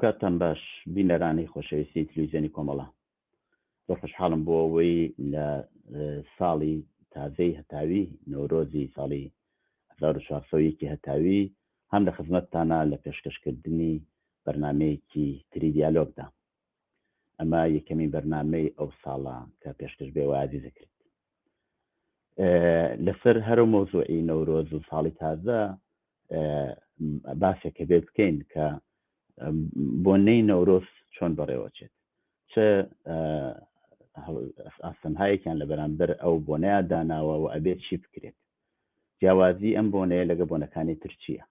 کاتان باش بینەرانی خۆشەویستی تلویزیۆنی کۆمەڵە، زۆر خۆشحاڵم بۆ ئەوەی لە ساڵی تازەی هەتاوی نۆرۆزی ساڵی 1400 هەتاوی هەم لە خزمەتتانە لە پێشکەشکردنی بەرنامەیەکی تری دیالۆگدا. ئەمە یەکەمین بەرنامەی ئەو ساڵە کە پێشکەش بێ وازی دەکرێت لەسەر هەرو مۆزوعی نەورۆز و ساڵی تازە باسێکە بێ بکەین کە بۆنەی نەورۆز چۆن بەڕێوەچێت، چه ئاسەمهایەکیان لە بەرامبەر ئەو بۆنەیە داناوە و ئەبێت چی بکرێت، جیاوازی ئەم بۆنەیە لەگە بۆنەکانی تر چییە.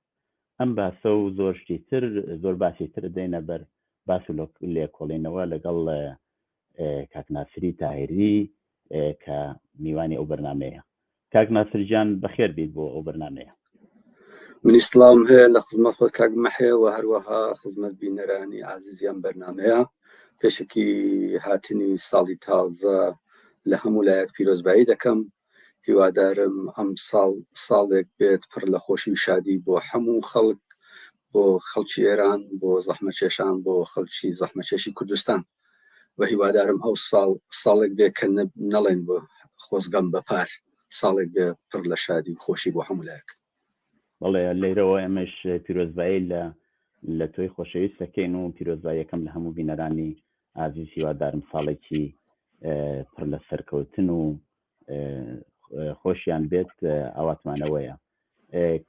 ئەم باسە و زۆر شتی تر زۆر باسی تر دەینە بەر باس و لێکۆڵینەوە لەگەڵ کاک ناسری تاهیری کە میوانی ئەو بەرنمەیە. کاک ناسرجان بەخێر بیت بۆ ئەو بەرنمەیە. منی سڵام هەیە لە خزمەت خۆت کاک مەحێ و هەروەها خزمەت بینەرانی عزیزیان بەرنمەیە. پێشکی هاتنی ساڵی تازە لە هەموو لایەک پیرۆزبایی دەکەم. هیوادارم ئەم ساڵێک بێت پڕ لە خۆشی و شادی بۆ هەموو خەڵک، بۆ خەڵکی ئێران، بۆ زەحمەتکێشان، بۆ خەڵکی زەحمەتکێشی کوردستان، و هیوادارم ئەو ساڵێک بێ کە نەڵێن بۆ خۆزگەم بەپار، ساڵێک بێ پڕ لە شادی و خۆشی بۆ هەموو لایەک. بەڵێ لێرەوە ئەمەش پیرۆزبایی لە تۆی خۆشەویستەکەین و پیرۆزباییەکەم لە هەموو بینەرانی ئازیز. هیوادارم ساڵێکی پڕ لە سەرکەوتن و خۆشیان بێت ئاواتمانەوەیە.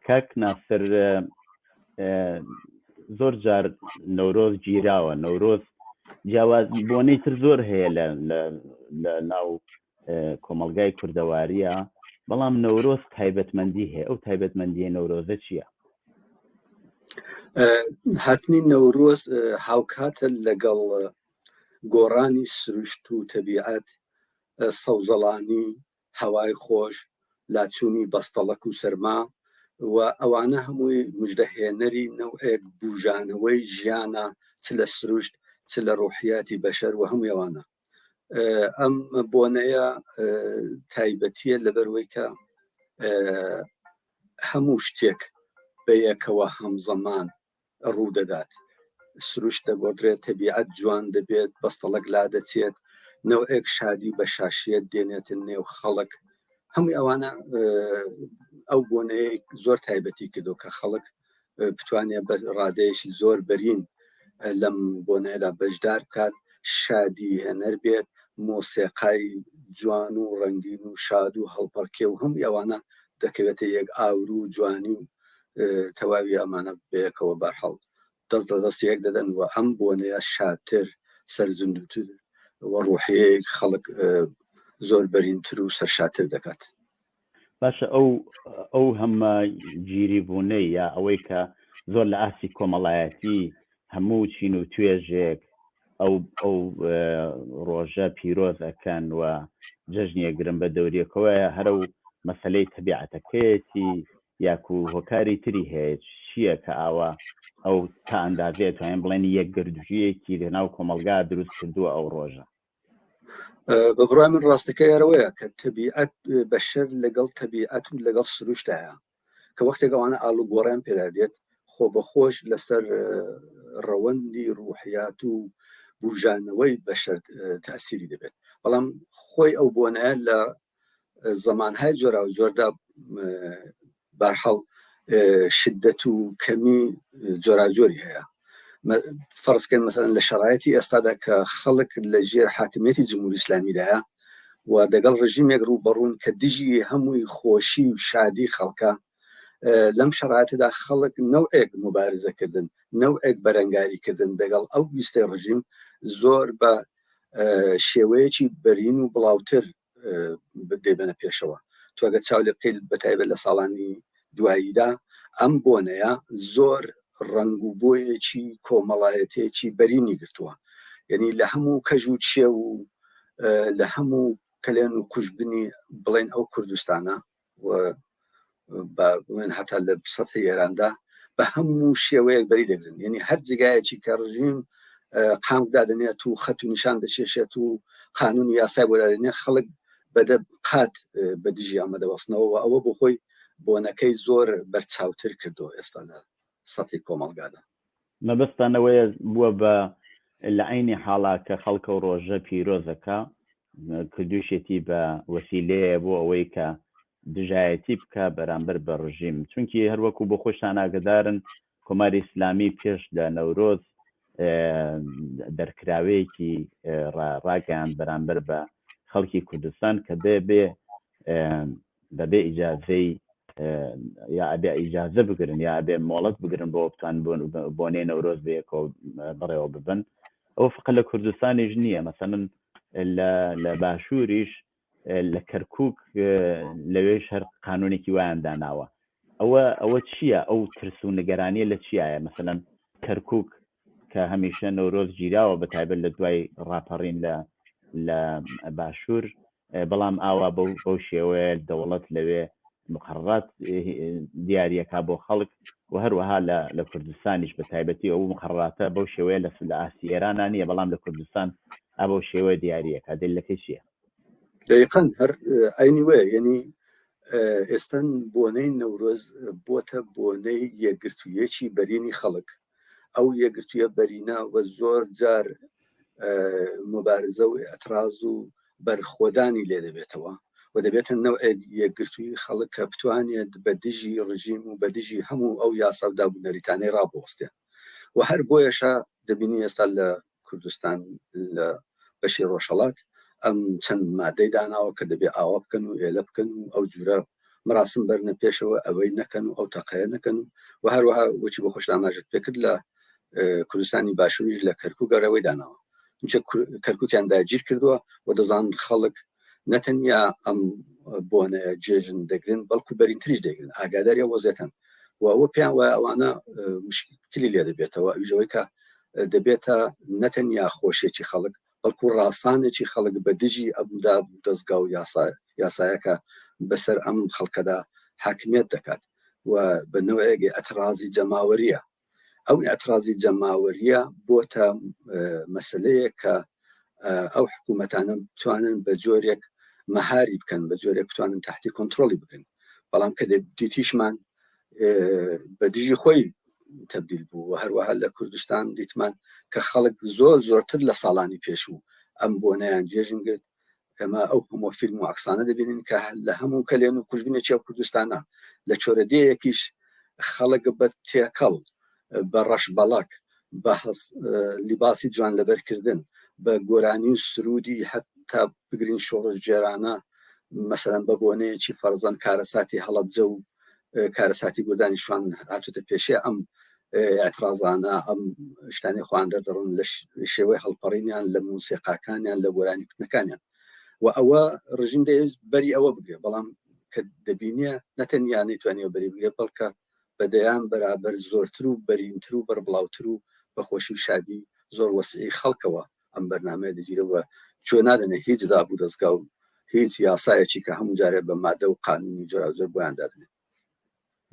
کاک ناسر، زۆر جار نەورۆز گیراوە، نەورۆز جیاواز بۆنەی تر زۆر هەیە لە ناو کۆمەلگای کوردەواریە، بەڵام نەورۆز تایبەتمەندی هەیە. ئەو تایبەتمەندیە نەورۆزە چییە؟ هاتنی نەورۆز هاوکاتە لەگەڵ گۆڕانی سروشت و تەبیعەت، سەوزەڵانی، هەوای خۆش، لاچوونی بەستەڵەک و سەرما، و ئەوانە هەمووی مژدەهێنەری نەوعێک بوژانەوەی ژیانە، چ لە سروشت چ لە ڕۆحیاتی بەشەر و هەمووی ئەوانە. ئەم بۆنەیە تایبەتیە لەبەرەوەی کە هەموو شتێک بە یەکەوە هەمزەمان ڕوو دەدات. سروشت دەگۆدرێت، تەبیعەت جوان دەبێت، بەستەڵەک لا دەچێت، نەوعێک شادی بە شاشیەت دێنێتن نێو خەڵک. هەمووی ئەوانە ئەو بۆنەیە زۆر تایبەتی کردو کە خەڵک بتوانێت بە ڕادەیەشی زۆر بەرین لەم بۆنەیەدا بەشدار بکات، شادی هێنەر بێت، مۆسیقای جوان و ڕەنگین و شاد و هەڵپەڕکێ و هەمووی ئەوانە دەکەوێتە یەک ئاور و جوانی و تەواوی ئەمانە بەیەکەوە بەرحەڵ دەست لە دەست یەک دەدەن و ئەم بۆنەیە شادتر، سەرزندوتر و ڕۆحیەیەک خەڵک زۆر بەرینتر و سەرشاتر دەکات. باشە، ئەو هەمە گیری بوونەی یا ئەوەی کە زۆر لە ئاسی کۆمەڵایەتی هەموو چین و توێژێک ئەو ڕۆژە پیرۆز ئەکەن و جەژنیە گرن بە دەوریەکەوە، هەرە و مەسەلەی تەبیعەتەکەیەتی یاکو هۆکاری تری هەیە چییە کە ئاوا ئەو تا ئەندازێت توانین بڵێن یەک گردوژیەکی لەناو کۆمەلگا دروست کردووە ئەو ڕۆژە؟ بە بڕای من ڕاستەکە یارەوەیە کە تەبیعەت بەشەر لەگەڵ تەبیعەت و لەگەڵ سروشتایە، کە وەختێک ئەوانە ئاڵو گۆڕیان پێدادێت خۆ بەخۆش لەسەر ڕەوەندی ڕوحیات و بوژانەوەی بەشەر تەسیری دەبێت. بەڵام خۆی ئەو بۆنەیە لە زەمانهای جۆرا و جۆردا بەرحەڵ شدەت و کەمی جۆراجۆری هەیە. فەرزکەن مەسەلەن لە شەرایەتی ئێستادا کە خەڵک لە ژێر حاکمیەتی جمهوری ئیسلامیدایە و دەگەڵ ڕژیمێک ڕوبەڕوون کە دژی هەمووی خۆشی و شادی خەڵکە، لەم شەرایەتدا خەڵک نەوعێک مبارزەکردن، نەوعێک بەرەنگاریکردن دەگەڵ ئەو ویستەی ڕژیم زۆر بە شێوەیەکی بەرین و بڵاوتر دێبەنە پێشەوە. تو ئەگە چاو لێ بکەیت بەتایبەت لە ساڵانی دواییدا ئەم بۆنەیە زۆر ڕنگ و بۆیەکی کۆمەڵایەتێکی بەرینی گرتووە. یعنی لە هەموو کەژ و چێ و لە هەموو کەلێن و کوژبنی بڵێن ئەو کوردستانە و بڵێن هەتا لە سەتحی ئێراندا بە هەموو شێوەیەک بەری دەگرن. یعنی هەر جگایەکی کە ڕژیم قامدادنێت و خەت و نیشان دەچێشێت و قانون یاسای بۆ دادنێت، خەڵک بەدە قات بە دژی ئەمە دەوەستنەوە و ئەوە بۆ خۆی بۆنەکەی زۆر بەرچاوتر کردو ئێستا لە سەتی کۆمەلگادا. مەبەستانەوەیە بووە بە لە عینی حاڵا کە خەڵکە و ڕۆژە پیرۆزەکە کردوشێتی بە وەسیلەیە بۆ ئەوەی کە دژایەتی بکە بەرامبەر بە ڕژیم، چونکی هەروەکو بۆ خۆشتان ئاگدارن کۆماری ئیسلامی پێش لە نەورۆز دەرکراوەیەکی ڕاگەیان بەرامبەر بە خەڵکی کوردستان کە بەبێ ئیجازەی یا ئەبێ ئیجازە بگرن یا ئەبێ مۆڵەت بگرن بۆ بتوان بۆنێ نەورۆز بەیەکەوە بڕێوە ببن. ئەوە فقط لە کوردستانیش نییە، مەسەڵەن لە باشووریش لە کەرکووک لەوێش هەر قانونێکی وایان داناوە. ئەوە چییە؟ ئەو ترس و نگەرانیە لە چیایە؟ مەسەڵەن کەرکووک کە هەمیشە نەورۆز گیراوە بە تایبەت لە دوای ڕاپەڕین لە باشوور، بەڵام ئاوا بەو شێوەیە دەوڵەت لەوێ مقررات دیاریەکە بۆ خەڵک و هەروەها لە کوردستانیش بە تایبەتی ئەو مقرراتە بەو شێوەیە لە ئاسی ئێرانان نیە، بەڵام لە کوردستان ئەبە شێوە دیاریەکە دلەکەی چییە؟ دقیقاً هەر عینی وەیە، یعنی ئێستا بۆنەی نەورۆز بۆتە بۆنەی یەکگرتوویەکی بەرینی خەڵک. ئەو یەکگرتوویە بەرینە و زۆر جار مبارزە و ئەتراز و بەرخۆدانی لێ دەبێتەوە و دەبێتە نەوعێک یەکگرتووی خەڵک کە بتوانێت بە دژی ڕژیم و بە دژی هەموو ئەو یاسا و دابوونەریتانەی ڕابوەستێ. و هەر بۆیەشە دەبینی ئێستا لە کوردستان لە بەشی ڕۆژهەڵات ئەم چەند مادەی داناوە کە دەبێ ئاوا بکەن و ئێلە بکەن و ئەو جورە مراسم بەرنە پێشەوە ئەوەی نەکەن و ئەو تەقەیە نەکەن و هەروەها وەچی بۆ خۆش ئاماژت پێکرد لە کوردستانی باشووریش لە کەرکووک گەڕەوەی داناوە، چونکە کەرکووکیان داگیر کردووە و دەزان خەڵک نەتەنیا ئەم بۆنەیە جێژن دەگرن بەڵکو بەرینتریش دەگرن، ئاگاداریە وەزێتن و ئەوە پێیان وایە ئەوانە مشکلی لێ دەبێتەوە، ئەوژەوەی کە دەبێتە نەتەنیا خۆشێکی خەڵک بەڵکو ڕاستانێکی خەڵک بە دژی ئەبدا دەستگا و یاسایەکە بەسەر ئەم خەڵکەدا حاکمیت دەکات و بە نوعێکی ئەترازی جەماوەریە. ئەو ئەترازی جەماوەریە بۆتە مەسلەیە کە ئەو حکوومەتانە بتوانن بە جۆرێک مەهاری بکەن، بە جۆرێک بتوانن تحتی کۆنتترۆلی بکەن، بەڵام کە دیتیشمان بە دژی خۆی تبدیل بوو و هەروەها لە کوردستان دیتمان کە خەڵک زۆرتر لە ساڵانی پێشوو ئەم بۆنەیان جێژن گرت. ئەمە ئەو هەموو فیلم و عکسانە دەبینین کە لە هەموو کەلێن و کوژبینێکی ئەو کوردستانە لە چۆرەدەیەکیش خەڵک بە تێکەڵ، بە ڕەش بەڵک، بە لیباسی جوان لەبەرکردن، بە گۆرانی و سرودی حتا بگرین شۆڕش جێرانە، مەسەلەن بە بۆنەیەکی فەرزەن کارەساتی هەڵەبجە و کارەساتی گۆدانی شوان هاتوتە پێشێ ئەم ئەترازانە ئەم شتانی خوان دەردەڕون لە شێوەی هەڵپەڕینیان لە موسیقاکانیان لە گۆرانی کوتنەکانیان و ئەوە ڕژیم دەوێت بەری ئەوە بگرێ، بەڵام کە دەبینە نەتەنیا نەیتوانێت بەری بگرێت بەڵکە بەدەیان بەرابەر زۆرتر و بەرینتر و بەربڵاوتر و بەخۆشی و شادی زۆر وەسعی خەڵکەوە ئەم بەرنامەیە دەگیرەوە چۆ نادەنێ هیچ دابوو دەستگا و هیچ یاسایەکی کە هەموو جارێ بە مادە و قانونی جۆرا زۆر بۆیان دادنێت.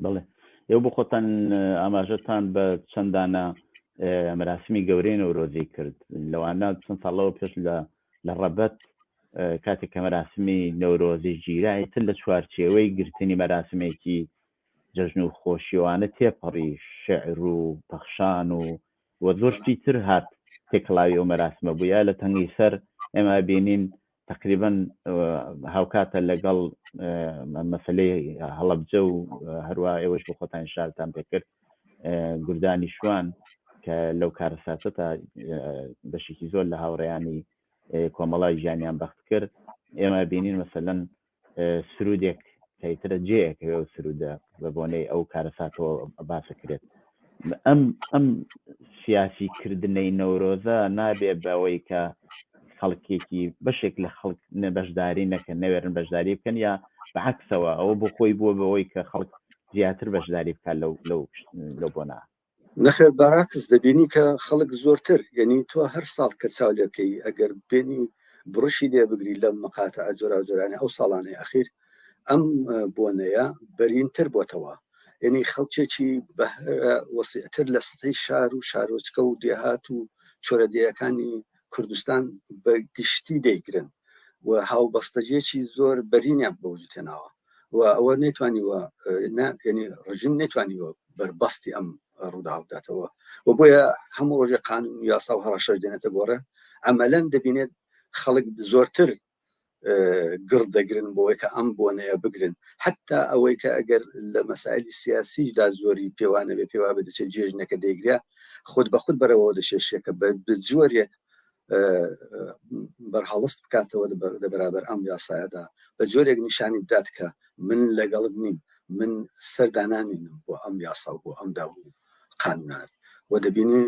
بڵێ ئێوە بۆ خۆتان ئاماژەتان بە چەندانە مەراسمی گەورەی نەورۆزی کرد، لەوانە چەند ساڵەوە پێش لە ڕەبەت کاتێک کە مەراسمی نەورۆزی گیرای تر لە چوارچێوەی گرتنی مەراسمێکی جەژن و خۆشیوانە تێپەڕی شعر و پەخشان و زۆرشتی تر هات تێکڵاوی ئەو مەراسمە بووە لە تەنگی سەر ئێمە بینین تقریبا هاوکاتە لەگەڵ مەسلەی هەڵەبجە و هەروە ئێوەش بۆ خۆتان شارتان پێکرد گوردانی شوان کە لەو کارەساتە تا بەشێکی زۆر لە هاوڕێیانی کۆمەڵای ژیانیان بەخت کرد. ئێمە بینین مەسەلەن سرودێک کەیترە جێیەکەوێ و سرودە بە بۆنەی ئەو کارەساتەوە باسەکرێت. ئەم سیاسیکردنەی نەورۆزە نابێ بەوەی کە خەڵکێکی بەشێک لە خەڵک بەشداری نەکەن، نەوێرن بەشداری بکەن، یا بەعکسەوە ئەوە بۆ خۆی بووە بەوەی کە خەڵک زیاتر بەشداری بکات لەو بۆنە. نەخێر بەراکس دەبینی کە خەڵک زۆرتر، یعنی تۆ هەر ساڵ کە چاولەکەی ئەگەر بێنی بڕشی لێ بگری لە مەقاتە ئەجۆرا جۆرانی ئەو ساڵانەی ئەخیر ئەم بۆنەیە بەرینتر بۆتەوە، یعنی خەڵکێکی وەسیعتر لە سەتەی شار و شارۆچکە و دێهات و چۆرەدەیەکانی کوردستان بە گشتی دەیگرن و هاوبەستەجێکی زۆر بەرینیان بەوجود هێناوە و ئەوە نەیتوانیوە، ینی ڕژیم نەیتوانیوە بەربەستی ئەم ڕوودا بداتەوە و بۆیە هەموو ڕۆژێ قانون یاسا و هەڕەشەش دێنێتە گۆڕە ئەمەلەن دەبینێت خەڵک زۆرتر گرد دەگرن بۆەوەی کە ئەم بۆنەیە بگرن حتا ئەوەی کە ئەگەر لە مەسائلی سیاسیشدا زۆری پێوانە بێ پێوا بدەچێت جێژنەکە دەیگریا خۆت بە خودت بەرەوە دەشێشێکە بە جۆرێک بەرهەڵست بکاتەوە لە بەرابەر ئەم یاسایەدا بە جۆرێک نیشانی بدات کە من لەگەڵت نیم من سەردانامێنم بۆ ئەم یاسا و بۆ ئەمدا و قانونات و دەبینی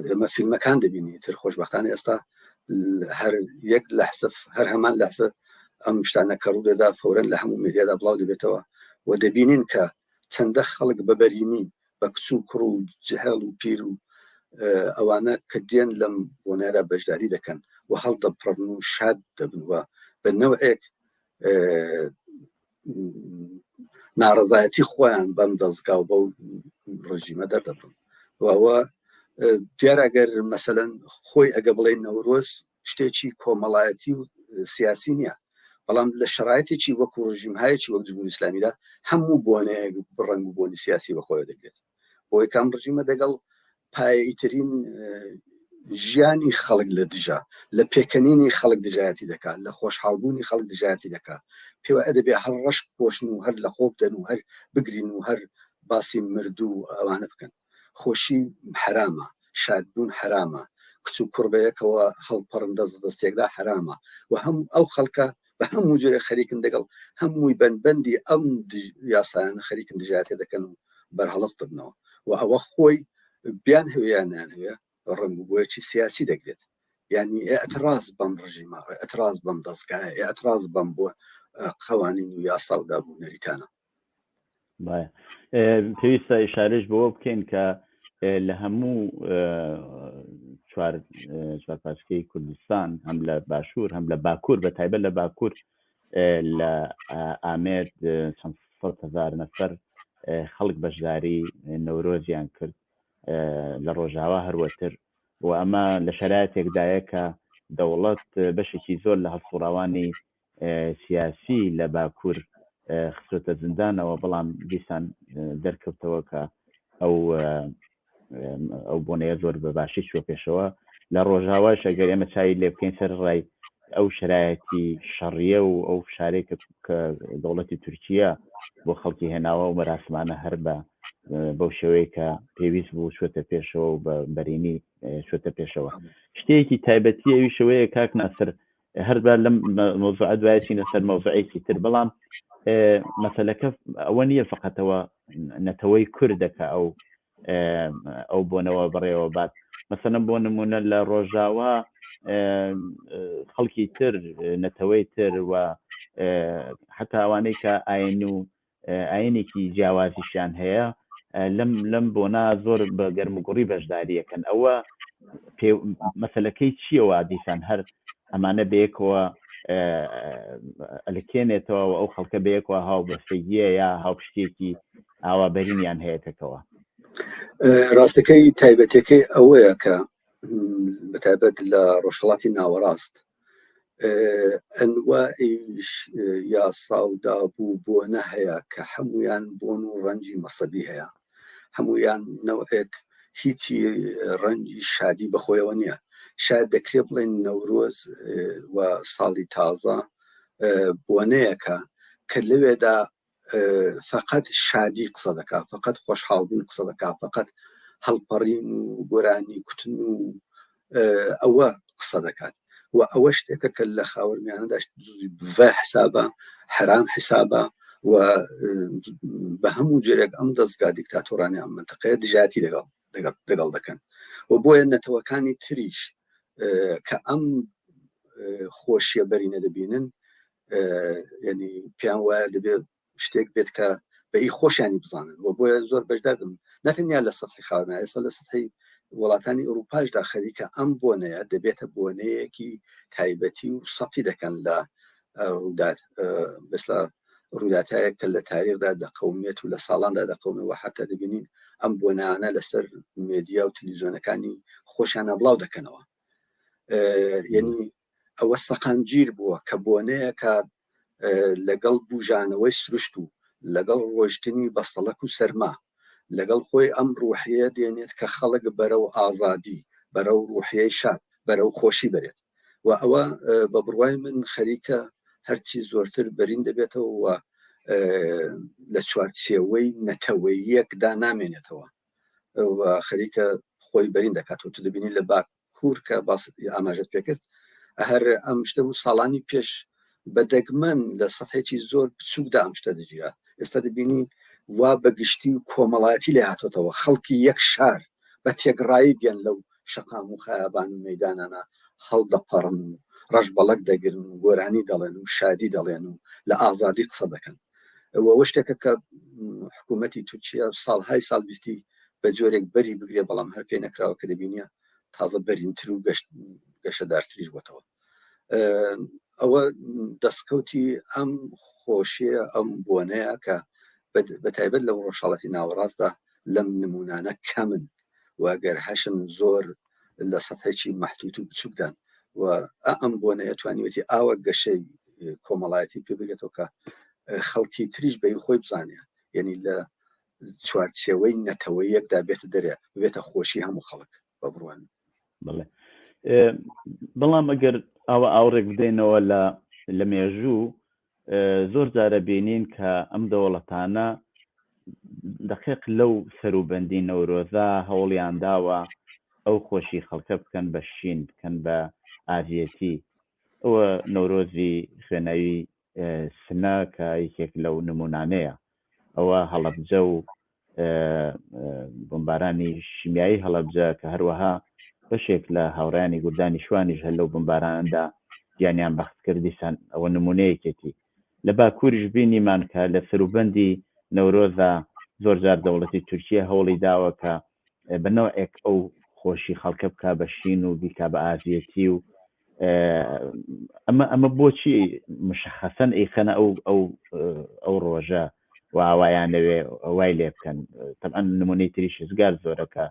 ئێمە فیلمەکان دەبینی تر خۆشبەختانە ئێستا هەر یەک لەحسف هەر هەمان لەحسە ئەم شتانە کە ڕوودەدا فەورەن لە هەموو مێدیادا بڵاو دەبێتەوە و دەبینین کە چەندە خەڵک بەبەرینی بە کچ و کوڕ و جهێڵ و پیر و ئەوانە کە دێن لەم بۆنەیەدا بەشداری دەکەن و هەڵدەپڕن و شاد دەبن وە بە نەوعێک ناڕەزایەتی خۆیان بەم دەستگا و بە ڕژیمە دەردەبن وەوە دیارەگەر مەسەلەن خۆی ئەگە بڵێ نەورۆز شتێکی کۆمەڵایەتی و سیاسی نییە بەڵام لە شرایطێکی وەکو ڕژیمهایەکی وەک جمهوری ئیسلامیدا هەموو بۆنەیەک بڕنگ و بۆنی سیاسی بەخۆیە دەگرێت بۆی کام ڕژیمە دەگەڵ پایەیترین ژیانی خەڵک لە دژا لە پێکەنینی خەڵک دژایەتی دەکات لە خۆشحاڵبوونی خەڵک دژایەتی دەکات پێوە ئەدەبێ هەر ڕەش پۆشن و هەر لە خۆ بدەن و هەر بگرین و هەر باسی مردوو و ئەوانە بکەن خۆشی حرامە شادبوون حرامە کچ و کوڕبەیەکەوە هەڵپەڕن دەستێکدا حرامە و هەم ئەو خەڵکە بە هەموو جۆرە خەریکن دەگەڵ هەمووی بەندبەندی ئەم یاسایانە خەریکن دژایەتی دەکەن و بەرهەڵست ببنەوە و ئەوە خۆی بیان هەویانیان هەیە ڕنگ بۆیەکی سیاسی دەگرێت یعنی ئەتراز بەم ڕژیمە ئەتراز بەم دەستگایە ئەتراز بەم بۆ قوانین و یاساودا بوو نەریتانە پێویستە ئیشارەش بەوە بکەین کە لە هەموو چوار پاسکەی کوردستان هەم لە باشوور هەم لە باکوور بە تایبەت لە باکوور لە ئامێر چەند سەد هەزار نەفەر خەڵک بەشداری نەورۆزیان کرد لە ڕۆژاوا هەروەتر و ئەمە لە شەرایەتێکدایە کە دەوڵەت بەشێکی زۆر لە هەڵسوڕاوانی سیاسی لە باکوور خستۆتە زیندانەوە بەڵام دیسان دەرکەوتەوە کە ئەو بۆنەیە زۆر بە باشی چوە پێشەوە لە ڕۆژاواش ئەگەر ئێمە چاوی لێ بکەین سەر ڕای ئەو شرایەتی شەڕیە و ئەو شارێک کە دەوڵەتی تورکیا بۆ خەڵکی هێناوە و مەراسمانە هەر بەو شێوەیە کە پێویست بوو چوەتە پێشەوە و بە بەرینی چوەتە پێشەوە شتێکی تایبەتی ئەوی شەوەیە کاک ناسر هەربار لەم مۆزوعە دوایەچینە سەر مۆزوعێکی تر بەڵام مەسەلەکە ئەوە نییە فقەتەوە نەتەوەی کوردەکە ئەو بۆنەوە بڕێەوە بات مەسەلەن بۆ نمونە لە ڕۆژاوا خەڵکی تر نەتەوەی تر و حتا ئەوانەی کە ئاینێکی جیاوازیشیان هەیە لەم بۆنا زۆر بە گەرموگوڕی بەشداریەکەن ئەوە مەسەلەکەی چیەوە دیسان هەر ئەمانە بەیەکەوە ئەلکێنێتەوە و ئەو خەڵکە بەیەکەوە هاوبەستگیە یا هاوپشتێکی ئاوابەرینیان هەیەتەکەوە ڕاستەکەی تایبەتەکەی ئەوەیە کە بەتایبەت لە ڕۆژهەڵاتی ناوەڕاست ئەنواعی یاسا و دابوو بۆنە هەیە کە هەمویان بۆن و ڕەنجی مەسەبی هەیە هەمویان نەوعێک هیچی ڕەنجی شادی بەخۆیەوە نییە شاید دەکرێت بڵێن نەورۆز و ساڵی تازە بۆنەیەکە کە لەوێدا فقط شادی قسە دەکات فقط خۆشحاڵبوون قسە دەکات فقط هەڵپەڕین و گۆرانی کوتن و ئەوە قسە دەکات و ئەوە شتێکە کە لە خاوەرمیانەدا بە حسابە حرام حسابە و بە هەموو جۆرێک ئەم دەستگا دیکتاتۆرانی ئەم منتەقەیە دژایەتی دەگەڵ دەکەن و بۆیە نەتەوەکانی تریش کە ئەم خۆشیە بەرینە دەبینن یعنی پیان وایە دەبێت شتێک بێت کە بەئی خۆشیانی بزانن و بۆیە زۆر بەشدادم نەتەنیا لە سەطحی خاوەرمیانە ئێستا لە سەطحی وڵاتانی ئەوروپاشدا خەریکە ئەم بۆنەیە دەبێتە بۆنەیەکی تایبەتی و سەتی دەکەن لە ڕووداتایە کە لە تاریخدا دەقەومێت و لە ساڵاندا دەقەومەوە حتا دەبینین ئەم بۆنانە لەسەر مێدیا و تەلەڤیزیۆنەکانی خۆشیانە بڵاو دەکەنەوە یعنی ئەوە سەقامگیر بووە کە بۆنەیەکە لەگەڵ بوژانەوەی سروشت و لەگەڵ ڕۆیشتنی بەستەڵەک و سەرما لەگەڵ خۆی ئەم ڕوحەیە دێنێت کە خەڵک بەرەو ئازادی بەرەو ڕوحەیەی شاد بەرەو خۆشی بێت و ئەوە بە بڕوای من خەریکە هەرچی زۆرتر بەرین دەبێتەوە و لە چوارچێوەی نەتەوەییەکدا نامێنێتەوە و خەریکە خۆی بەرین دەکاتەوە تو دەبینی لە باکوور کە ئاماژەت پێکرد هەر ئەم شتە و ساڵانی پێش بەدەگمەن لە سەحێکی زۆر بچووکدا ئەم شتە دەگیرا ئێستا دەبینی وا بەگشتی و کۆمەڵایەتی لێ هاتۆتەوە خەڵکی یەک شار بە تێگڕایی گەن لەو شەقام و خەیابان و مەیدانانە هەڵدەپەڕن و ڕەش بەڵک دەگرن و گۆرانی دەڵێن و شادی دەڵێن و لە ئازادی قسە دەکەن ئەوە شتێکە کە حکوومەتی تورکیا ساڵهای ساڵ بیستی بە جۆرێک بەری بگرێ بەڵام هەر پێی نەکراوە کە دەبینە تازە بەرینتر و گەشەدارتریش بۆتەوە ئەوە دەستکەوتی ئەم خۆشیە ئەم بۆنەیە کە بەتایبەت لە ڕۆژهەڵاتی ناوەڕاستدا لەم نمونانە کەمن وەگەر هەشن زۆر لە سەحێکی مەحدود و بچووکدان و ئەم بۆنەیە توانیوەتی ئاوە گەشەی کۆمەڵایەتی پێ بگێتەوە کە خەڵکی تریش بەی خۆی بزانێ یعنی لە چوارچێوەی نەتەوەیەکدا بێتە دەرێ بێتە خۆشی هەموو خەڵک بە بڕوان بڵێ بەڵام ئەگەر ئەوە ئاوڕێک بدەینەوە لە مێژوو زۆر جارە بینین کە ئەم دەوڵەتانە دقیق لەو سەروبەندی نەورۆزە هەوڵیان داوە ئەو خۆشی خەڵکە بکەن بە شین بکەن بە ئاڤەتی ئەوە نەورۆزی خوێنەوی سنە کە یەکێک لەو نمونانەیە ئەوە هەڵەبجە و بمبارانی شیمیایی هەڵەبجە کە هەروەها بەشێک لە هاوڕانی گوردانی شوانیش هەر لەو بمباراندا گیانیان بەخت کردیسان ئەوە نمونەیەکێتی لە باکووریش بینیمان کە لە سەروبەندی نەورۆزە زۆر جار دەوڵەتی تورکیا هەوڵی داوە کە بەنەوەیەک ئەو خۆشی خەڵکە بکە بە شین و بیکا بە ئاڤەتی و ئەمە بۆچی مشخەسەن ئەیخەنە ئەو ڕۆژە و ئاوایان لەوێ وای لێ بکەن طبعا نمونەی تریش زگار زۆرەکە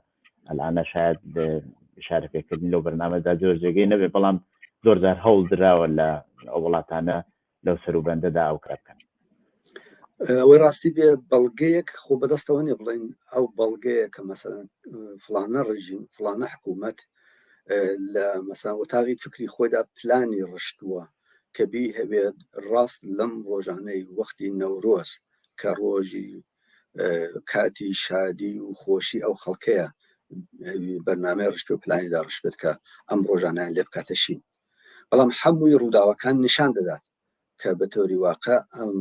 ئەلانە شاید ئشارە پێکردن لەو بەرنامەدا جۆر جێگەی نەبێ بەڵام زۆر جار هەوڵ دراوە لە ئەو وڵاتانە لەو سەروبەندەدا ئەو کار بکەن ئەوەی ڕاستی بێ بەڵگەیەک خۆ بەدەستەوە نیە بڵین ئەو بەڵگەیە کە مەسەڵەن فلانە ڕژیم فلانە حکوومەت لە مەسەڵەن وەتاغی فکری خۆیدا پلانی ڕشتووە کە بی هەبێت ڕاست لەم ڕۆژانەی وەختی نەورۆز کە ڕۆژی کاتی شادی و خۆشی ئەو خەڵکەیە بەرنامەی ڕشت و پلانیدا ڕشت کە ئەم ڕۆژانیان لێ بکاتە شین بەڵام هەمووی ڕووداوەکان نیشان دەدات کە بە تۆری واقع ئەم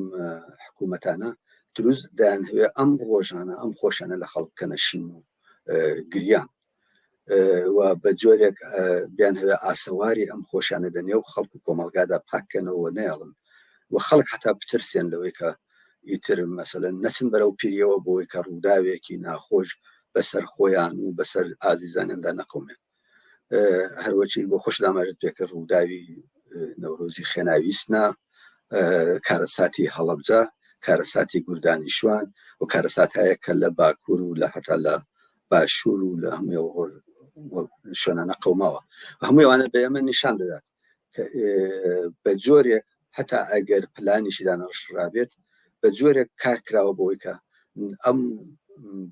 حکوومەتانە دروست دایان هەوێ ئەم ڕۆژانە ئەم خۆشانە لە خەڵک بکەنە شین و گریان و بە جۆرێک بیان هەوێ ئاسەواری ئەم خۆشانە دەنێ و خەڵک و کۆمەلگادا پاککەنەوە نێڵن و خەڵک حتا بترسێن لەوەی کە ئیتر مەسەلەن نەچن بەرەو پیریەوە بۆی کە ڕووداوێکی ناخۆش بەسەر خۆیان و بەسەر ئازیزانیاندا نەقومێن هەروەچی بۆ خۆش داماژت پێکە ڕووداوی نەورۆزی خێناویستە کارەساتی هەڵەبجە کارەساتی گوردانی شوان و کارەسات هەیە کە لە باکوور و لە حتا لە باشوور و لە هەموو شوێنانە قەوماوە هەموویوانە بە ئێمە نیشان دەدات بە جۆرێک هەتا ئەگەر پلانیشیدان ڕشرابێت بە جۆرێک کار کراوە بۆی کە ئەم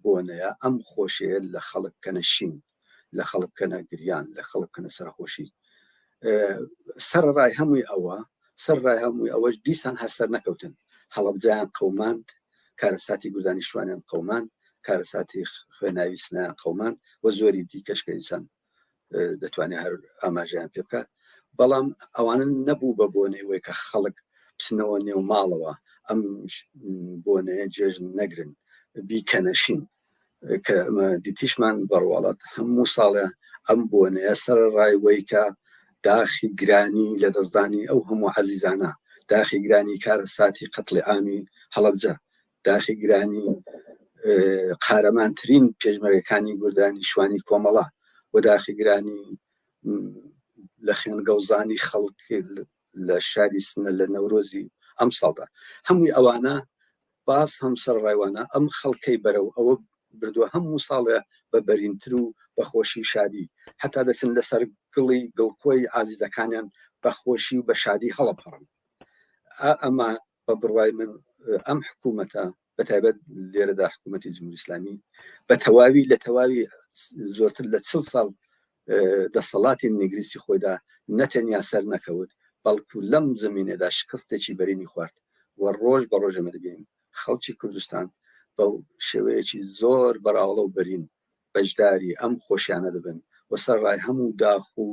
بۆنەیە ئەم خۆشەیە لە خەڵک کەنە شین لە خەڵک کەنە گریان لە خەڵک کەنە سەرخۆشی سەرڕای هەمووی ئەوەش دیسان هەرسەر نەکەوتن هەڵەبجەیان قەوماند کارەساتی گوردانی شوانیان قەومان کارەساتی خوێناویستیان قەومان و زۆری دیکەش کە ئینسان دەتوانێت هەر ئاماژیان پێ بکات بەڵام ئەوانە نەبوو بە بۆنەی وەی کە خەڵک بچنەوە نێو ماڵەوە ئەم بۆنەیە جێژن نەگرن بیکەنەشین کە دیتیشمان بەڕواڵەت هەموو ساڵێ ئەم بۆنەیە سەرڕای وەی کە داخی گرانی لە دەستدانی ئەو هەموو عەزیزانە داخی گرانی کارەساتی قەتڵی عامی هەڵەبجە داخی گرانی قارەمانترین پێشمەرگەکانی گوردانی شوانی کۆمەڵە و داخی گرانی لە خوێنگەوزانی خەڵک لە شاری سنە لە نەورۆزی ئەم ساڵدا هەمووی ئەوانە باس هەم سەرڕایوانە ئەم خەڵکەی بەرەو ئەوە بردووە هەموو ساڵێ بە بەرینتر و بەخۆشی و شادی حتا دەچن لەسەر گڵی گڵکۆی عازیزەکانیان بەخۆشی و بە شادی هەڵەپەڕن ئەمە بە بڕوای من ئەم حکوومەتە بەتایبەت لێرەدا حکوومەتی جمهوری ئیسلامی بە تەواوی لە تەواوی زۆرتر لە 40 ساڵ دەسەڵاتی نیگریسی خۆیدا نەتەنیا سەر نەکەوت بەڵکو لەم زمینێدا شکستێکی بەرینی خوارد و ڕۆژ بە ڕۆژەمە دەبین خەڵکی کوردستان بەو شێوەیەکی زۆر بەراوڵە و بەرین بەشداری ئەم خۆشیانە دەبن و سەرڕای هەموو داخ و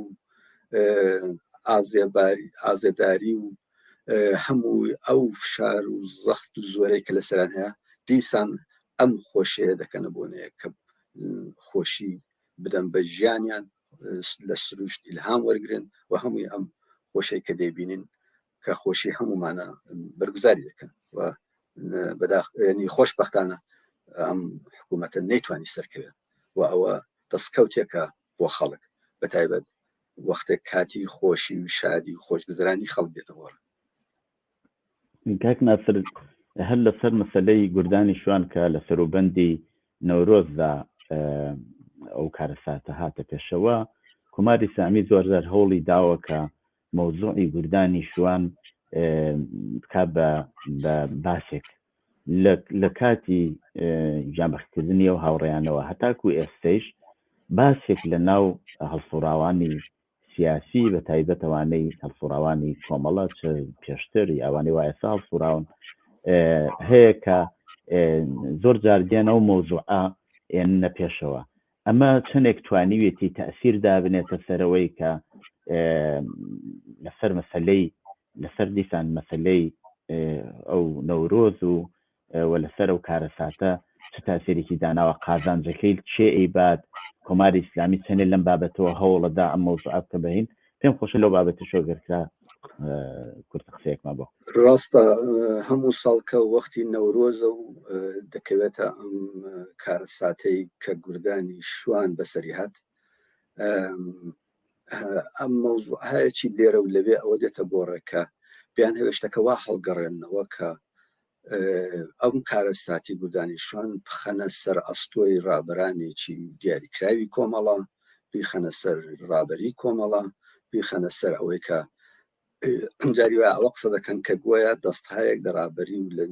ئازێداری و هەموو ئەو فشار و زەخت و زۆرەی کە لەسەران هەیە دیسان ئەم خۆشیە دەکەنە بۆنەیە کە خۆشی بدەن بە ژیانیان لە سروشت ئیلهام وەرگرن و هەمووی ئەم خۆشەی کە دەیبینین کە خۆشی هەمومانە بەرگزاری دەکەن و ینی خۆشبەختانە ئەم حکوومەتە نەیتوانی سەرکەوێت و ئەوە دەستکەوتێکە بۆ خەڵک بەتایبەت وەختێک کاتی خۆشی و شادی و خۆشگوزەرانی خەڵک دێتەوە. کاک ناسر هەر لەسەر مەسەلەی گوردانی شوان کە لە سەروبەندی نەورۆزدا ئەو کارەساتە هاتە پێشەوە کوماری سامی زۆرجار هەوڵی داوە کە مەوزوعی گوردانی شوان بکا بە باسێک لە کاتی جامەختکردنی و هاوڕێیانەوە هەتاکو ئێستەیش باسێک لە ناو هەڵسوڕاوانی سیاسی بە تایبەتەوانەی هەڵسوڕاوانی کۆمەڵە چ پێشتر ئەوانەی وایەسا هەڵسوڕاون هەیە کە زۆر جار دێنە و مەوزوعە ئێنە پێشەوە ئەمە چەندێک توانیوێتی تەئسیر دابنێتە سەرەوەی کە لەسەر مەسەلەی لەسەر دیسان مەسەلەی ئەو نەورۆز و لەسەر ئەو کارەساتە چ تاسیرێکی داناوە قازانجەکەی چێ ئەیبات کۆماری ئیسلامی چەندێک لەم بابەتەوە هەوڵەدا ئەم مەوزوعە بکە بەهین پێم خۆشە لەو بابەتە شۆگەرکرا کورت قسەیەکمە بۆ ڕاستە هەموو ساڵکە وەختی نەورۆزە و دەکەوێتە ئەم کارەساتەی کە گوردانی شوان بەسەری هات ئەم مەوزوع هەیەکی لێرە و لەوێ ئەوە دێتە بۆ ڕێکە بیان هێوشتەکە وا هەڵگەڕێنەوە کە ئەم کارەساتی گوردانی شوان بخەنە سەر ئەستۆی ڕابەرانێکی دیاریکراوی کۆمەڵە بیخەنە سەر ڕابەری کۆمەڵە بیخەنە سەر ئەوەی کە جاری وایە ئەوە قسە دەکەن کە گوۆیە دەستهایەک دەڕابەری و لە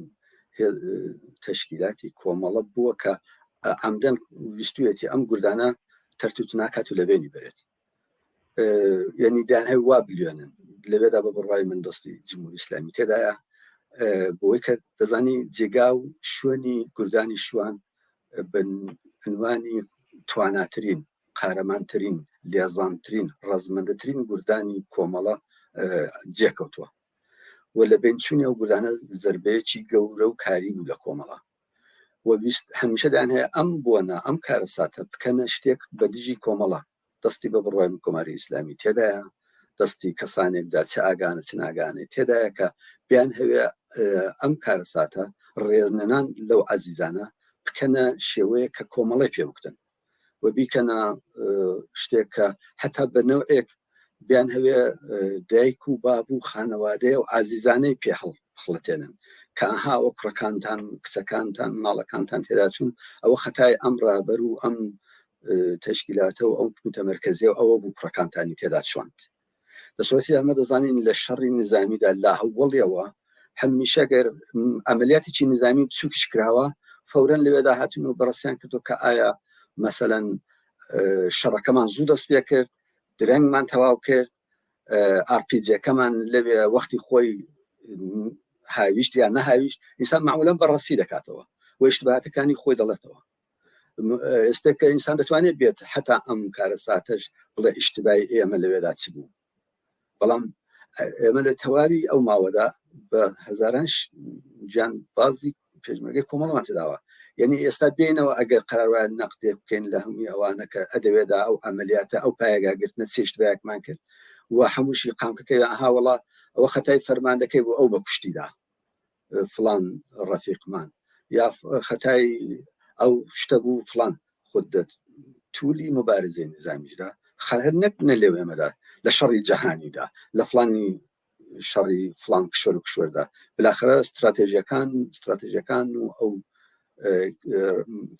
تەشکیلاتی کۆمەڵە بووە کە عەمدەن ویستویەتی ئەم گوردانە تەرتوت ناکات و لەبێنی بێت یعنی دانهی وا بلیێنن لەوێدا بە بڕای من دەستی جمهوری ئیسلامی تێدایە بۆی کە دەزانی جێگا و شوێنی گوردانی شوان بنوانی تواناترین قارەمانترین لێزانترین ڕەزمەندەترین گوردانی کۆمەڵە جێکەوتووە و لە بینچوونی ئەو گوردانە زەربەیەکی گەورە و کاری بوو لە کۆمەڵە و هەمیشەدان هەیە ئەم بوونە ئەم کارەساتە بکەنە شتێک بە دژی کۆمەڵە دەستی بە بڕوای کۆماری ئیسلامی تێدایە دەستی کەسانێکدا چ ئاگانە چ ناگانێت تێدایە کە بیان هەوێ ئەم کارەساتە ڕێزنەنان لەو عەزیزانە بکەنە شێوەیە کە کۆمەڵی پێبکتن و بیکەنە شتێک کە حتا بە نەوعێک بیان هەوێ دایک و باب و خانەوادەیە و عەزیزانەی پێ هەڵخڵەتێنن کە ئەها ئەو کوڕەکانتان کچەکانتان ماڵەکانتان تێدا چوون ئەوە خەتای ئەم ڕابەر و ئەم تەشکیلاتە و ئەو متەمەرکەزیە و ئەوە بوو کوڕەکانتانی تێدا چۆند دەسۆتی ئەمە دەزانین لە شەڕی نظامیدا لا هەوڵیەوە هەمیشە گەر ئەمەلیاتێکی نظامی بچووکیش کراوە فەورەن لەوێدا هاتون و بەڕەسیان کردو کە ئایا مەسەلەن شەڕەکەمان زوو دەست پێ کرد درەنگمان تەواو کرد ئارپیجەکەمان لەوێ وەختی خۆی هاویشت یان نەهاویشت ئینسان معمولاً بەڕەسی دەکاتەوە و ئیشتباهاتەکانی خۆی دەڵێتەوە ئێستا کە ئینسان دەتوانێت بێت حتا ئەم کارەساتەش بڵێ ئیشتبای ئێمە لەوێدا چ بوو بەڵام ئێمە لە تەواوی ئەو ماوەدا بە هەزاران جان بازی پێشمەرگەی کۆمەڵمان تێداوە یعنی ئێستا بینەوە ئەگەر قەرارە نەقدێ بکەین لە هەمووی ئەوانە کە ئەدەوێدا ئەو ئەمەلیاتە ئەو پایەگاگرتنە چێشتبایەکمان کرد و هەمووشی قامکەکەی هاوڵا ئەوە خەتای فەرماندەکەی بۆ ئەو بە کوشتیدا فلان ڕەفیقمان یا خەتای ئەو شتە بوو فلان خود تولی مبارزەی نظامیدا خەر نەکنە لێوێمەدا لە شەڕی جەهانیدا لە فلانی شەڕی فلان کشور و کشوەردا بلاخرە استراتێژیەکان و ئەو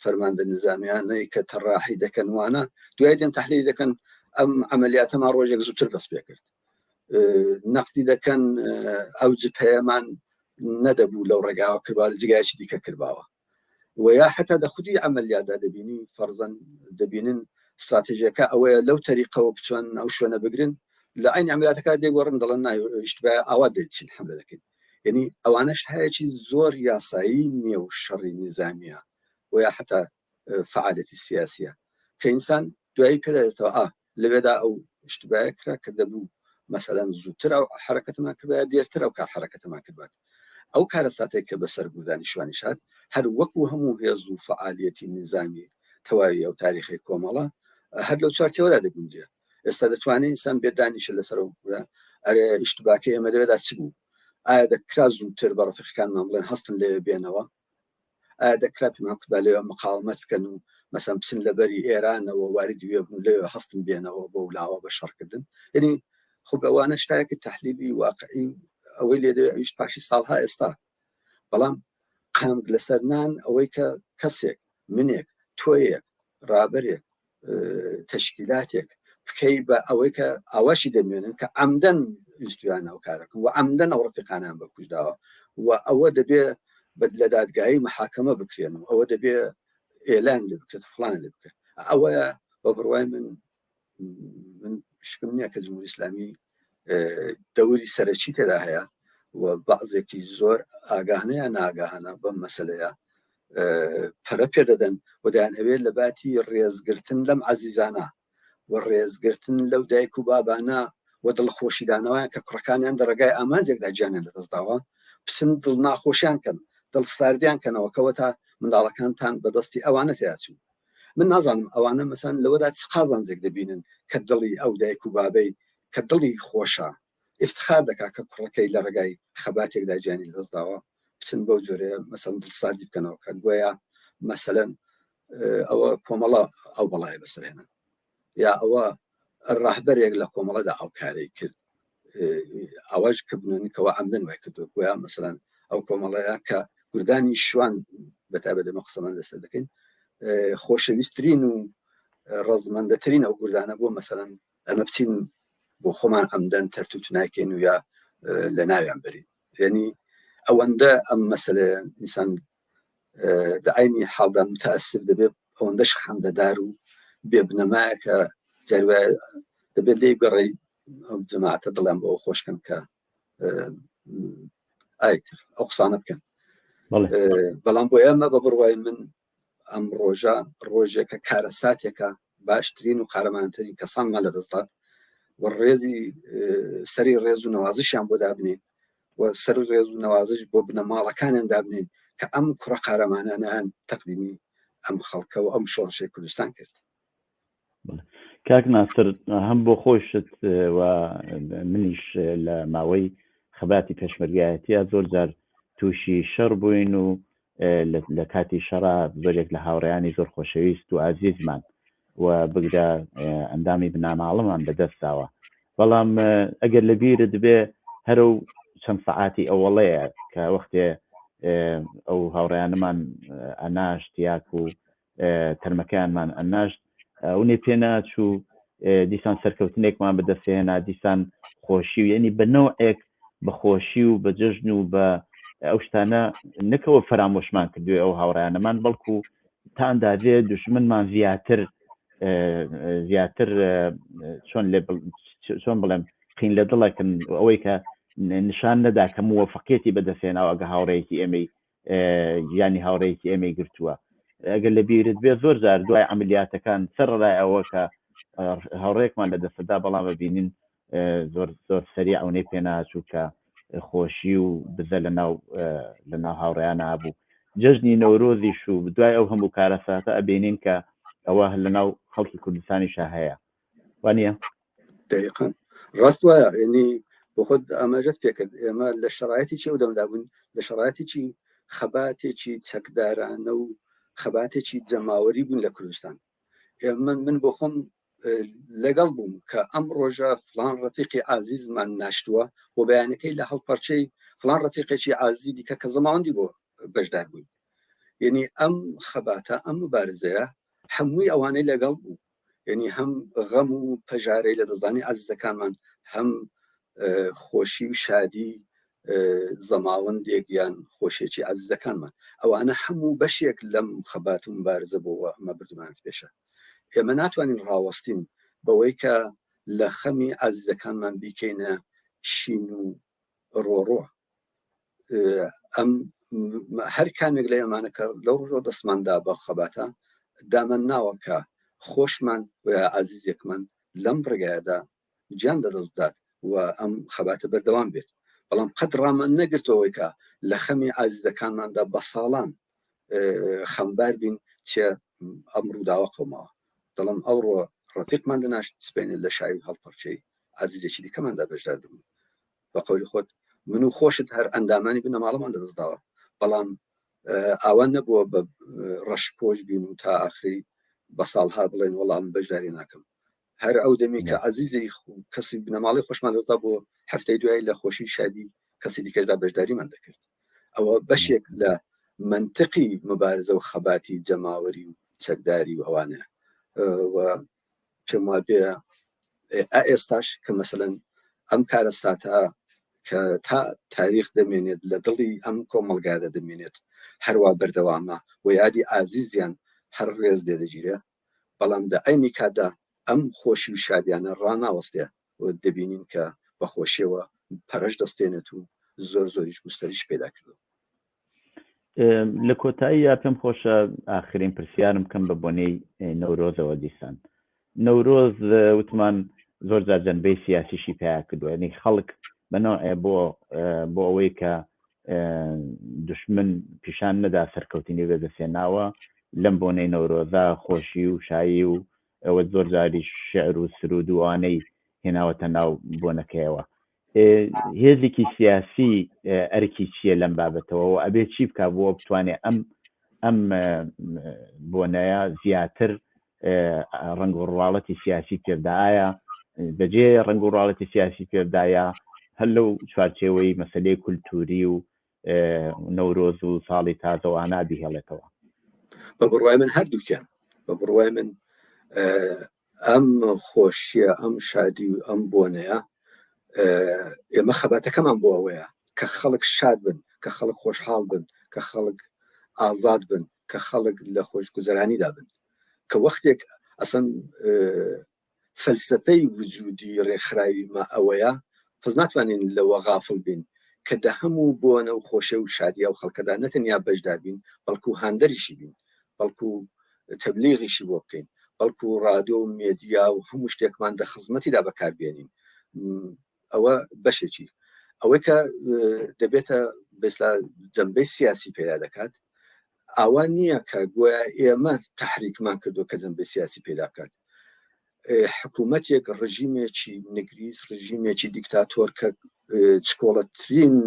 فەرماندە نظامیانەی کە تەڕاحی دەکەن وانە دوای دێن تەحلیل دەکەن ئەم عملیاتەمان ڕۆژێک زووتر دەست پێ کرد نەقدی دەکەن ئەو جبهەیەمان نەدەبوو لەو ڕێگاوە کردوا لە جگایکی دیکە کردباوە ویا حتا دەخودی عملیادا دەبینی فەرزەن دەبینن استراتیژیەکە ئەوەیە لەو تەریقەوە بچۆن ئەو شوێنە بگرن لە عین عملیاتەکە دێگۆڕن دەڵێن نایشتبای ئاوا دەچین حملە دەکەین یعنی ئەوانەش هەیەکی زۆر یاسایی نییە و شەڕی نظامیە ویا حتا فعالەتی سیاسیە کە ئینسان دوایی پێدەێتەوە لەوێدا ئەو اشتباه کرا کە دەبوو مثلا زووتر ئەو حرەکەتمان کردبە دێرتر ئەو کار حرەکەتمان کردبات ئەو کارە ساتێک کە بەسەر بوودانی شوانی شات هەر وەکو هەموو هێز و فعالیەتی نظامی تەواوی ئەو تاریخی کۆمەڵە هەر لەو چارچەوەدا دەگونجێ ئێستا دەتوانێت ئینسان بێدانیشە لەسەر ئەرێ ئیشتباکە ئێمە دەوێدا چ بوو ئایا دەکرا زووتر بە ڕەفیقەکانمان بڵێن هەستن لێ بێنەوە ئایا دەکرا پێمان کوتبا لێوە مقاومەت بکەن و مەسەن بچن لەبەری ئێرانەوە واردی وێ بوون لێوە هەستن بێنەوە بۆ ولاوە بە شەڕکردن یعنی خۆ ئەوانە شتایەکی تەحلیلی واقعی ئەوەی لێ ئەویش پاشی ساڵها ئێستا بەڵام قامک لەسەر نان ئەوەی کە کەسێک منێک تۆیەک ڕابەرێک تەشکیلاتێک بکەی بە ئەوەی کە ئاواشی دەمێنن کە عەمدەن ویستویان ئەو کارەکەن و عەمدەن ئەو ڕەفیقانیان بەکوژداوە و ئەوە دەبێ لە دادگایی محاکەمە بکرێن و ئەوە دەبێ ئێلان لێ بکرێت فڵان لێ بکرێت ئەوەیە بە بڕوای من شکم نییە کە جمهوری ئیسلامی دەوری سەرەکی تێدا هەیە و بەعضێکی زۆر ئاگاهانەیە ناگاهانە بەم مەسەلەیە پەرە پێدەدەن و دایان ئەوێ لە باتی ڕێزگرتن لەم عەزیزانە و ڕێزگرتن لەو دایک و بابانە و دڵخۆشیدانەوەیان کە کوڕەکانیان دەڕێگای ئامانجێکدا گیانیان لەدەستداوە پسن دڵ ناخۆشیان کەن دڵ ساردیان کەنەوە کەوە تا منداڵەکانتان بەدەستی ئەوانە تیاچوو من نازانم ئەوانە مەسەن لەوەدا چ قازانجێک دەبینن کە دڵی ئەو دایک و بابەی کە دڵی خۆشە افتخار دەکا کە کوڕەکەی لە ڕێگای خەباتێکدا گیانی لەدەستداوە بچن بەو جۆرەیە مەسەن دڵ ساردی بکەنەوە کە گویا مەسەلەن ئەوە کۆمەڵە ئەو بەڵای بەسەرهێنن یا ئەوە ڕاهبەرێک لە کۆمەڵەدا ئەو کارەی کرد ئەوەش کە بنونیکەوە عەمدەن وای کردو گویا مەسەلەن ئەو کۆمەڵەیە کە کوردانی شوان بەتابەت ئەمە قسەمان لەسەر دەکەین خۆشەویستترین و ڕەزمەندەترین ئەو کوردانە بۆ مەسەلەن ئەمە بچین بۆ خۆمان عەمدەن تەرتوت ناکەین و یا لە ناویان بەرین یعنی ئەوەندە ئەم مەسەلە ئینسان دعینی حاڵدا متەئەسف دەبێت ئەوەندەش خەندەدار و بێبنەمایە کە جاروایە دەبێت لێی گەڕی ئەو جەماعەتە دڵیان بەوە خۆشکەن کە ئایتر ئەو قسانە بکەن بەڵام بۆ ئێمە بە بڕوای من ئەم ڕۆژە ڕۆژێکە کارە ساتێکە باشترین و قارەمانترین کەسانمان لەدەستات و ڕێزی سەری ڕێز و نەوازشیان بۆ دابنین و سەر ڕێز و نەوازش بۆ بنەماڵەکانیان دابنین کە ئەم کوڕە قارەمانانیان تەقدیمی ئەم خەڵکە و ئەم شۆڕشەی کوردستان کرد. کاک ناسر هەم بۆ خۆشت و منیش لە ماوەی خەباتی پێشمەرگایەتیە زۆر جار تووشی شەڕ بووین و لە کاتی شەڕا زۆرێک لە هاوڕێیانی زۆر خۆشەویست و ئازیزمان و بگرە ئەندامی بناماڵەمان بەدەستاوە بەڵام ئەگەر لە بیرت بێ هەرو چەند سەعاتی ئەوەڵەیە کە وەختێ ئەو هاوڕێیانەمان ئەناشت یاک و تەرمەکەیانمان ئەناشت ئەوێ پێ ناچوو دیسان سەرکەوتنێکمان بەدەستێنا دیسان خۆشی و یعنی بە نەوعێک بە خۆشی و بە جەژن و بە ئەو شتانە نەکەوە فەرامۆشمان کردوێ ئەو هاوڕێیانەمان بەڵکو تاندادێ دوژمنمان زیاتر چۆن بڵێم قین لە دڵەکەن ئەوەی کە نیشان نەدا کە مووەفەقیەتی بەدەستێناوە ئەگە هاوڕێیەکی ئێمەی ژیانی هاوڕێیەکی ئێمەی گرتووە ئەگەر لە بیرت بێ زۆر جار دوای عملیاتەکان سەرڕای ئەوە کە هاوڕێکمان لە دەستدا بەڵام ببینین زۆر زۆر سەریع ئەوەی پێ ناچوو کە خۆشی و بزە لە ناو هاوڕێیانە بوو جەژنی نەورۆزیش و دوای ئەو هەموو کارەساتە ئەبینین کە ئەوە لە ناو خەڵکی کوردستانیشە هەیە وانە دقیقاً ڕاست وایە ینی بۆ خۆت ئاماژەت پێکرد ئێمە لە شرایەتی چی ئەودەمدا بوون لە شرایەتی چی خەباتێکی چەکدارانە و خەباتێکی جەماوەری بوون لە کوردستان من بۆ خۆم لەگەڵ بووم کە ئەم ڕۆژە فلان ڕەفیقی عازیزمان ناشتووە بۆ بەیانەکەی لە هەڵپەرچەی فلان ڕەفیقێکی عازیزی دیکە کە زەماوەندی بۆ بەشدار بووین یعنی ئەم خەباتە ئەم مبارزەیە هەمووی ئەوانەی لەگەڵ بوو یعنی هەم غەم و پەژارەی لە دەستدانی عەزیزەکانمان هەم خۆشی و شادی زەماوەندێک یان خۆشیێکی عەزیزەکانمان ئەوانە هەموو بەشێک لەم خەبات و مبارزە بۆەوە ئەمە بردومانێت پێشە ئێمە ناتوانین ڕاوەستین بەوەی کە لە خەمی عەزیزەکانمان بیکەینە شین و ڕۆڕۆ ئەم هەر کامێک لە ئێمانەکە لەو ڕۆ دەستماندا بە خەباتە دامەن ناوە کە خۆشمان و عەزیزێکمان لەم ڕێگایەدا گیان دەدەستدات و ئەم خەباتە بەردەوام بێت بەڵام قەت ڕامان نەگرتەوەی کە لە خەمی عەزیزەکانماندا بە ساڵان خەمبار بین چێ ئەم ڕووداوە قەومەوە دەڵم ئەوڕۆ ڕەفیقمان دەناش سپێنێت لە شاوی هەڵپەرچەی عەزیزێکی دیکەماندا بەشدار دەبوون بە قەولی خۆت من و خۆشت هەر ئەندامانی بنەماڵەمان دەدەستداوە بەڵام ئاوان نەبووە بە ڕەشپۆش بین و تا ئاخری بە ساڵها بڵێن وەڵام بەشداری ناکەم هەر ئەو دەمی کە عەزیزی کەسی بنەماڵی خۆشمان دەستا بۆ هەفتەی دوای لە خۆشی شادی کەسی دیکەشدا بەشداریمان دەکرد ئەوە بەشێک لە منطقی مبارزە و خەباتی جەماوەری و چەکداری و ئەوانە و پێم وا بێ ئێستاش کە مەسەلەن ئەم کارە ساتە کە تا تاریخ دەمێنێت لە دڵی ئەم کۆمەلگادە دەمێنێت هەروە بەردەوامە و یادی عەزیزیان هەر ڕێز لێدەگیرێ بەڵام لە عینی کاتدا ئەم خۆشی و شادیانە ڕناوەستێ و دەبینین کە بە خۆشیەوە پەرەش دەستێنێت و زۆر زۆریش گوستەریش پێدا کردو لە کۆتاییە پێم خۆشە ئاخرین پرسیارم کەم بە بۆنەی نەورۆزەوە دیسان نەورۆز وتمان زۆر جار جەنبەی سیاسیشی پیا کردووە یعنی خەڵک بەنەوەی بۆ ئەوەی کە دشمن پیشان نەدا سەرکەوتنی بەدەستێناوە لەم بۆنەی نەورۆزە خۆشی و شایی و ئەوە زۆر جاری شعر و سرود و وانەی هێناوەتە ناو بۆنەکەیەوە هێزێکی سیاسی ئەرکی چییە لەم بابەتەوە و ئەبێ چی بکە بۆ بتوانێت ئەم بۆنەیە زیاتر ڕنگ و ڕواڵەتی سیاسی پێدایە بەجێ ڕنگ و ڕواڵەتی سیاسی پێدایە هەر لەو چوارچێوەی مەسەلەی کولتوری و نەورۆز و ساڵی تازەوانە بیهێڵێتەوە بە بڕوای من هەردووکیان بە بڕوای من ئەم خۆشیە ئەم شادی و ئەم بۆنەیە ئێمە خەباتەکەمان بۆ ئەوەیە کە خەڵک شاد بن کە خەڵک خۆشحاڵ بن کە خەڵک ئازاد بن کە خەڵک لە خۆشگوزەرانیدا بن کە وەختێک ئەسەن فەلسەفەی وجودی ڕێکخراوی ما ئەوەیە پس ناتوانین لەوە غافڵ بین کە دە هەموو بۆنە و خۆشە و شادیە و خەڵکەدا نەتەنیا بەشدار بین بەڵکو هاندەریشی بین بەڵکو تەبلیغیشی بۆ بکەین بەڵکو ڕادیۆ و مێدیا و هەموو شتێکمان دە خزمەتیدا بەکاربێنین ئەوە بەشێکی ئەوەی کە دەبێتە بەسلا جەنبەی سیاسی پێدا دەکات ئەوە نییە کە گویا ئێمە تحریکمان کردو کە جەنبەی سیاسی پێدا بکات حکوومەتێک ڕژیمێکی نگریس ڕژیمێکی دیکتاتۆر کە چکۆڵەترین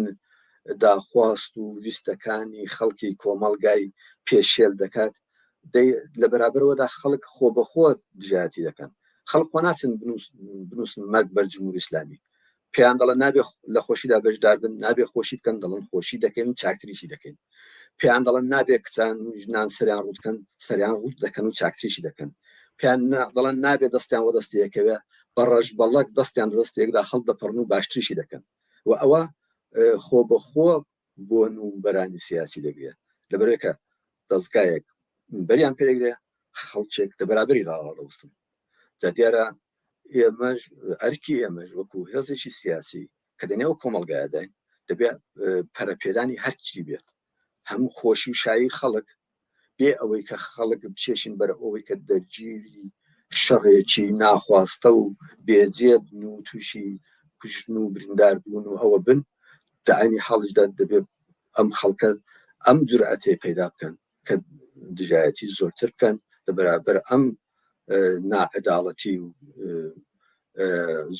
داخواست و ویستەکانی خەڵکی کۆمەڵگای پێشێل دەکات لە بەرابەرەوەدا خەڵک خۆ بەخۆ دژایەتی دەکەن خەڵک خۆ ناچن بنووسن مەرگ بەر جمهوری ئیسلامی پێیان دەڵێن نابێ لە خۆشیدا بەشدار بن نابێ خۆشی بکەن دەڵێن خۆشی دەکەین و چاکتریشی دەکەین پێیان دەڵێن نابێ کچان ژنان سەریان ڕوودکەن سەریان ڕوود دەکەن و چاکتریشی دەکەن پێیان دەڵێن نابێ دەستیان وە دەستەیەکەوێ بە ڕەش بەڵک دەستیان دەستێکدا هەڵدەپەڕن و باشتریشی دەکەن و ئەوە خۆ بەخۆ بۆن و بەرانی سیاسی دەگرێت لەبەرێکە دەستگایەک بەریان پێدەگرێ خەڵکێک لە بەرابەری ڕاوەستن جا دیارە ئێمەش ئەرکی ئێمەش وەکو هێزێکی سیاسی کە دەنێەوە کۆمەڵگایداین دەبێت پەرەپێدانی هەرچی بێت هەموو خۆشی و شایی خەڵک بێ ئەوەی کە خەڵک بچێشین بەرە ئەوەی کە دەرگیری شەڕێکی ناخواستە و بێجێ بن و تووشی کوژن و بریندار بوون و ئەوە بن داعینی حاڵشدا دەبێت ئەم خەڵکە ئەم جورئەتێ پەیدا بکەن کە دژایەتی زۆرتر بکەن لە بەرابەر ئەم ناعەداڵەتی و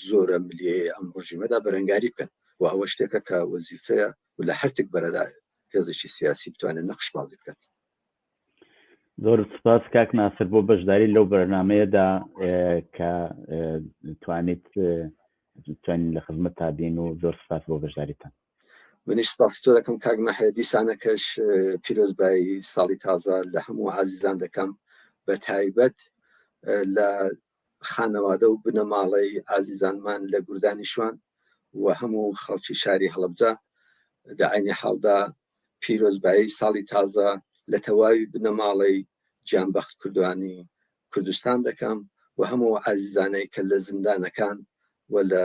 زۆرە ملیەیە ئەم ڕژیمەدا بەرەنگاری بکەن و ئەوە شتێکە کە وەزیفەیە و لە هەرتێک بەرەدا هێزێکی سیاسی بتوانێت نەقش بازی بکات زۆر سپاس کاک ناسر بۆ بەشداری لەو بەرنامەیەدا کە توانیت لە خزمەت تا بین و زۆر سپاس بۆ بەشداریتان منیش سپاسی تۆ دەکەم کاک مەحمەد دیسانەکەش پیرۆزبایی ساڵی تازە لە هەموو عەزیزان دەکەم بە تایبەت لە خانەوادە و بنەماڵەی عەزیزانمان لە گوردانی شوان و هەموو خەڵکی شاری هەڵەبجە داعینی حاڵدا پیرۆزبایی ساڵی تازە لە تەواوی بنەماڵی گیانبەخت کوردوانی کوردستان دەکەم و هەموو عزیزانەی کە لە زیندانەکان و لە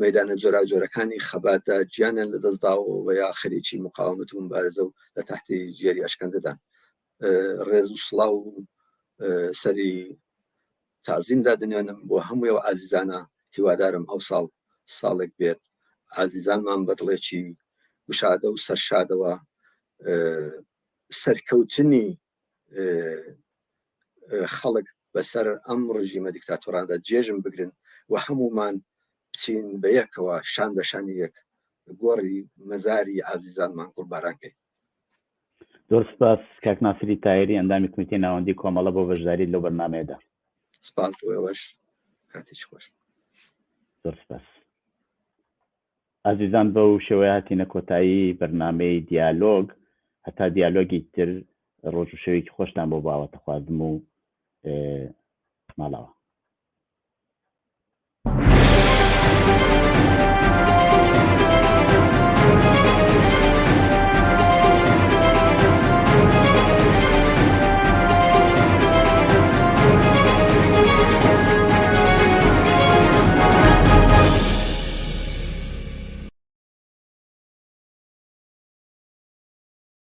مەیدانە جۆراجۆرەکانی خەباتدا گیانیان لەدەستداوە و یا خەریکی مقاومەت و مبارزە و لە تحتی جێری ئەشکەنجەدان ڕێز و سڵاو و سەری تازیمدا دنیانم بۆ هەمووی و عزیزانە هیوادارم ئەو ساڵێک بێت عزیزانمان بەدڵێکی وشادە و سەرشادەوە سەرکەوتنی خەڵک بەسەر ئەم ڕژیمە دیکتاتۆراندا جێژم بگرن و هەمومان بچین بە یەکەوە شان بەشانی یەک گۆڕی مەزاری عزیزانمان قوربارانکەین. زۆر سپاس کاک ناسری تایری ئەندامی کمیتەی ناوەندی کۆمەڵە بۆ بەشداریت لەو بەرنامەیەدا. سپاس بۆ ئێوەش کاتێکی خۆش. زۆر سپاس. عزیزان بەو شێوەیە هاتینە کۆتایی بەرنامەی دیالۆگ هەتا دیالۆگی تر ڕۆژ و شەوێکی خۆشتان بۆ باوەتە خوازم و ماڵەوە.